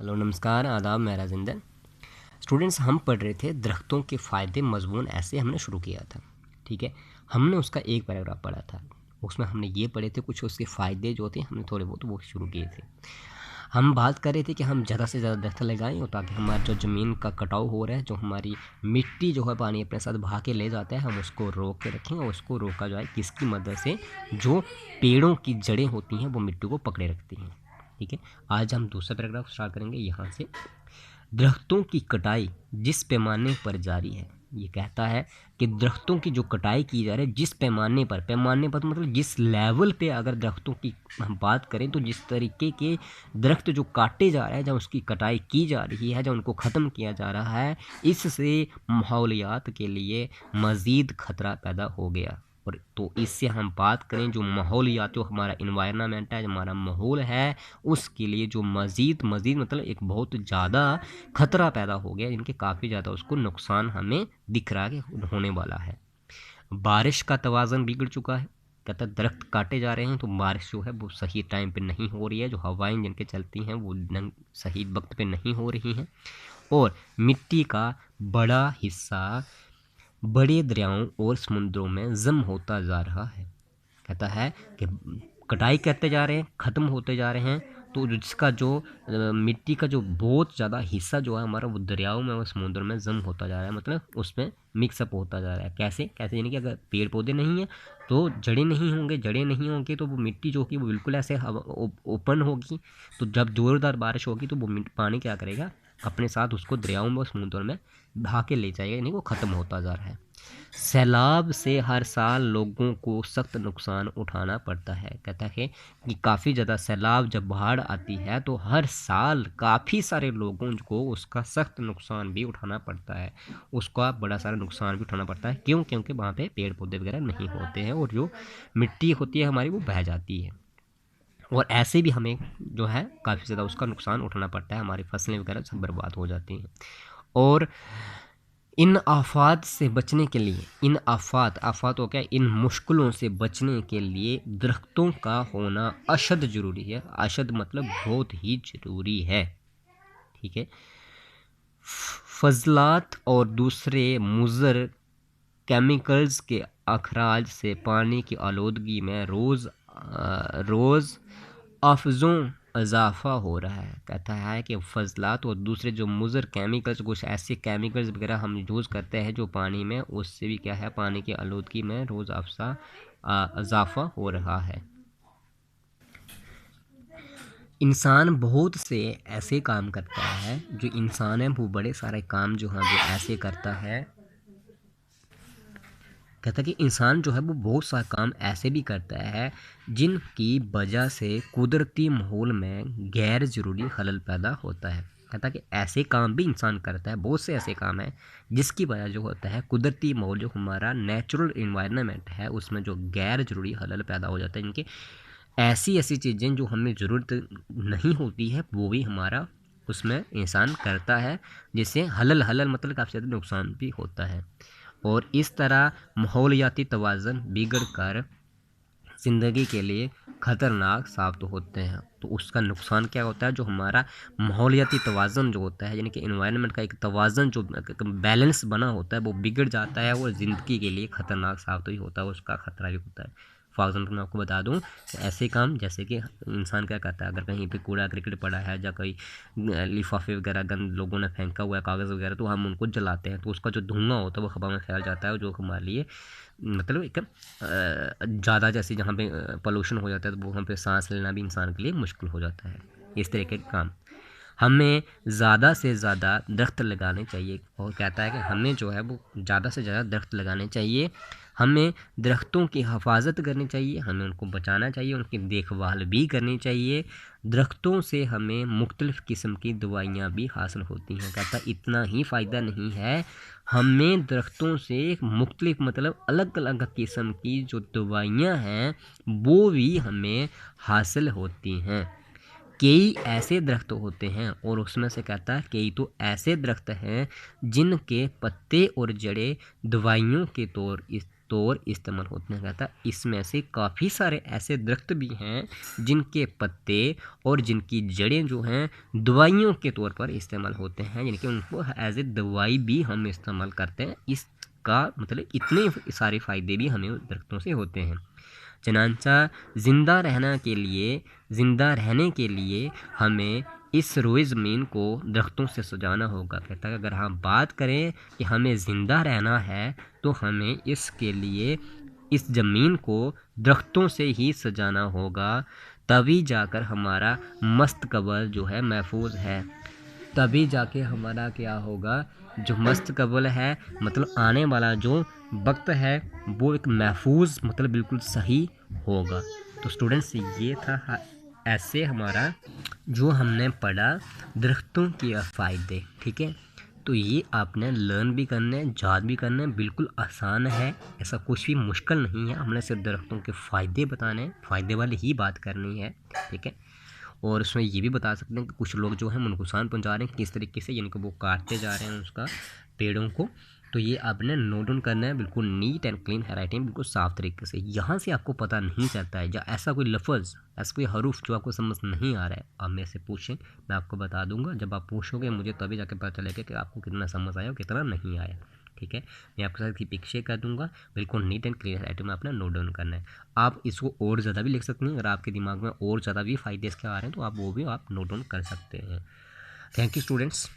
Hello नमस्कार आदाब, मैं राजेंद्र। स्टूडेंट्स, हम पढ़ रहे थे दरख्तों के फ़ायदे मज़मून, ऐसे हमने शुरू किया था। ठीक है, हमने उसका एक पैराग्राफ पढ़ा था। उसमें हमने ये पढ़े थे कुछ उसके फ़ायदे जो थे, हमने थोड़े बहुत वो शुरू किए थे। हम बात कर रहे थे कि हम ज़्यादा से ज़्यादा दरख्त लगाएं और ताकि हमारा जो ज़मीन का कटाव हो रहा है, जो हमारी मिट्टी जो है पानी अपने साथ बहा के ले जाता है, हम उसको रोक के रखें। और उसको रोका जाए किसकी मदद से? जो पेड़ों की जड़ें होती हैं वो मिट्टी को पकड़े रखती हैं। ठीक है, आज हम दूसरा पैराग्राफ स्टार्ट करेंगे यहाँ से। दरख्तों की कटाई जिस पैमाने पर जारी है, ये कहता है कि दरख्तों की जो कटाई की जा रही है जिस पैमाने पर तो मतलब जिस लेवल पे अगर दरख्तों की हम बात करें तो जिस तरीके के दरख्त जो काटे जा रहे हैं, जब उसकी कटाई की जा रही है, जब उनको ख़त्म किया जा रहा है, इससे माहौलियात के लिए मज़ीद ख़तरा पैदा हो गया। और तो इससे हम बात करें जो माहौलियात, जो हमारा इन्वायरमेंट है, जो हमारा माहौल है, उसके लिए जो मज़ीद मतलब एक बहुत ज़्यादा खतरा पैदा हो गया, जिनके काफ़ी ज़्यादा उसको नुकसान हमें दिख रहा है कि होने वाला है। बारिश का तवाज़न बिगड़ चुका है। कहता है दरख्त काटे जा रहे हैं तो बारिश जो है वो सही टाइम पे नहीं हो रही है, जो हवाएं जिनके चलती हैं वो सही वक्त पे नहीं हो रही हैं। और मिट्टी का बड़ा हिस्सा बड़े दरियाओं और समुद्रों में जम होता जा रहा है। कहता है कि कटाई करते जा रहे हैं, ख़त्म होते जा रहे हैं, तो जिसका जो मिट्टी का जो बहुत ज़्यादा हिस्सा जो है हमारा वो दरियाओं में और समुद्र में जम होता जा रहा है, मतलब उसमें मिक्सअप होता जा रहा है। कैसे कैसे यानी कि अगर पेड़ पौधे नहीं हैं तो जड़ें नहीं होंगी तो वो मिट्टी जो होगी वो बिल्कुल ऐसे ओपन होगी। तो जब ज़ोरदार बारिश होगी तो वो पानी क्या करेगा, अपने साथ उसको दरियाओं में और समुद्र में बहा के ले जाएगा, यानी वो ख़त्म होता जा रहा है। सैलाब से हर साल लोगों को सख्त नुकसान उठाना पड़ता है। कहता है कि काफ़ी ज़्यादा सैलाब जब बाढ़ आती है तो हर साल काफ़ी सारे लोगों को उसका सख्त नुकसान भी उठाना पड़ता है, उसका बड़ा सारा नुकसान भी उठाना पड़ता है। क्यों? क्योंकि वहाँ पे पेड़ पौधे वगैरह नहीं होते हैं और जो मिट्टी होती है हमारी वो बह जाती है। और ऐसे भी हमें जो है काफ़ी ज़्यादा उसका नुकसान उठाना पड़ता है, हमारी फसलें वगैरह सब बर्बाद हो जाती हैं। और इन आफात से बचने के लिए, इन आफात हो क्या, इन मुश्किलों से बचने के लिए दरख्तों का होना अशद ज़रूरी है। अशद मतलब बहुत ही ज़रूरी है। ठीक है, फजलात और दूसरे मुज़र केमिकल्स के अखराज से पानी की आलूदगी में रोज़ अफजों इजाफा हो रहा है। कहता है कि फजलात और दूसरे जो मुज़र केमिकल्स, कुछ ऐसे केमिकल्स वगैरह हम यूज़ करते हैं जो पानी में, उससे भी क्या है, पानी की आलूदगी में रोज़ अफसा इजाफा हो रहा है। इंसान बहुत से ऐसे काम करता है, जो इंसान है वो बड़े सारे काम जो है वो ऐसे करता है। कहता है कि इंसान जो है वो बहुत सा काम ऐसे भी करता है जिनकी वजह से कुदरती माहौल में गैर ज़रूरी खलल पैदा होता है। कहता है कि ऐसे काम भी इंसान करता है, बहुत से ऐसे काम हैं जिसकी वजह जो होता है कुदरती माहौल, जो हमारा नेचुरल इन्वायरमेंट है, उसमें जो गैर ज़रूरी खलल पैदा हो जाता है। इनके ऐसी ऐसी चीज़ें जो हमें ज़रूरत नहीं होती है वो भी हमारा उसमें इंसान करता है, जिससे हलल हलल मतलब काफ़ी ज़्यादा नुकसान भी होता है। और इस तरह माहौलियाती तवाज़न बिगड़ कर ज़िंदगी के लिए ख़तरनाक साबित होते हैं। तो उसका नुकसान क्या होता है, जो हमारा माहौलियाती तवाज़न जो होता है, यानी कि एनवायरनमेंट का एक तवाज़न जो बैलेंस बना होता है वो बिगड़ जाता है और ज़िंदगी के लिए ख़तरनाक साबित भी होता है, उसका ख़तरा भी होता है। फॉर एग्जाम्पल मैं आपको बता दूं, ऐसे काम जैसे कि इंसान क्या करता है, अगर कहीं पे कूड़ा क्रिकेट पड़ा है या कोई लिफाफे वगैरह गंद लोगों ने फेंका हुआ है, कागज़ वगैरह, तो हम उनको जलाते हैं, तो उसका जो धुआं होता है वो हवा में फैल जाता है, जो हमारे लिए मतलब एक ज़्यादा, जैसे जहाँ पे पोल्यूशन हो जाता है तो वहाँ पे सांस लेना भी इंसान के लिए मुश्किल हो जाता है। इस तरह के काम हमें ज़्यादा से ज़्यादा दरख्त लगाने चाहिए। और कहता है कि हमें जो है वो ज़्यादा से ज़्यादा दरख्त लगाने चाहिए, हमें दरख्तों की हिफाजत करनी चाहिए, हमें उनको बचाना चाहिए, उनकी देखभाल भी करनी चाहिए। दरख्तों से हमें मुख्तलिफ़ किस्म की दवाइयाँ भी हासिल होती हैं। कहता इतना ही फ़ायदा नहीं है, हमें दरख्तों से मुख्तलिफ़ मतलब अलग अलग किस्म की जो दवाइयाँ हैं वो भी हमें हासिल होती हैं। कई ऐसे दरख्त होते हैं, और उसमें से कहता है कई तो ऐसे दरख्त हैं जिनके पत्ते और जड़ें दवाइयों के तौर तौर इस्तेमाल होते हैं। कहता इसमें से काफ़ी सारे ऐसे दरख्त भी हैं जिनके पत्ते और जिनकी जड़ें जो हैं दवाइयों के तौर पर इस्तेमाल होते हैं, यानी कि उनको एज ए दवाई भी हम इस्तेमाल करते हैं। इसका मतलब इतने सारे फ़ायदे भी हमें दरख्तों से होते हैं। चनांचा ज़िंदा रहने के लिए हमें इस रोए ज़मीन को दरख्तों से सजाना होगा। कहता है अगर हम बात करें कि हमें ज़िंदा रहना है तो हमें इसके लिए इस ज़मीन को दरख्तों से ही सजाना होगा, तभी जाकर हमारा मस्तकबल जो है महफूज है, तभी जाके हमारा क्या होगा, जो मस्तकबल है मतलब आने वाला जो वक्त है वो एक महफूज मतलब बिल्कुल सही होगा। तो स्टूडेंट्स ये था ऐसे हमारा जो हमने पढ़ा दरख्तों के फ़ायदे। ठीक है, तो ये आपने लर्न भी करना है, याद भी करना है, बिल्कुल आसान है, ऐसा कुछ भी मुश्किल नहीं है। हमने सिर्फ दरख्तों के फ़ायदे बताने हैं, फ़ायदे वाली ही बात करनी है। ठीक है, और उसमें ये भी बता सकते हैं कि कुछ लोग जो हैं नुकसान पहुंचा रहे हैं किस तरीके से, यानी कि वो काटते जा रहे हैं उसका पेड़ों को। तो ये आपने नोट डाउन करना है, बिल्कुल नीट एंड क्लीन हैंडराइटिंग, बिल्कुल साफ़ तरीके से। यहाँ से आपको पता नहीं चलता है या ऐसा कोई लफ्ज़, ऐसा कोई हरूफ जो आपको समझ नहीं आ रहा है, आप मेरे से पूछें, मैं आपको बता दूंगा। जब आप पूछोगे मुझे तभी जाके पता चलेगा कि आपको कितना समझ आया और कितना नहीं आया। ठीक है, मैं आपके साथ की पिक्चर कर दूंगा, बिल्कुल नीट एंड क्लियर आइटम में अपना नोट डाउन करना है। आप इसको और ज़्यादा भी लिख सकते हैं, अगर आपके दिमाग में और ज़्यादा भी फ़ायदे इसके आ रहे हैं तो आप वो भी आप नोट डाउन कर सकते हैं। Thank you students.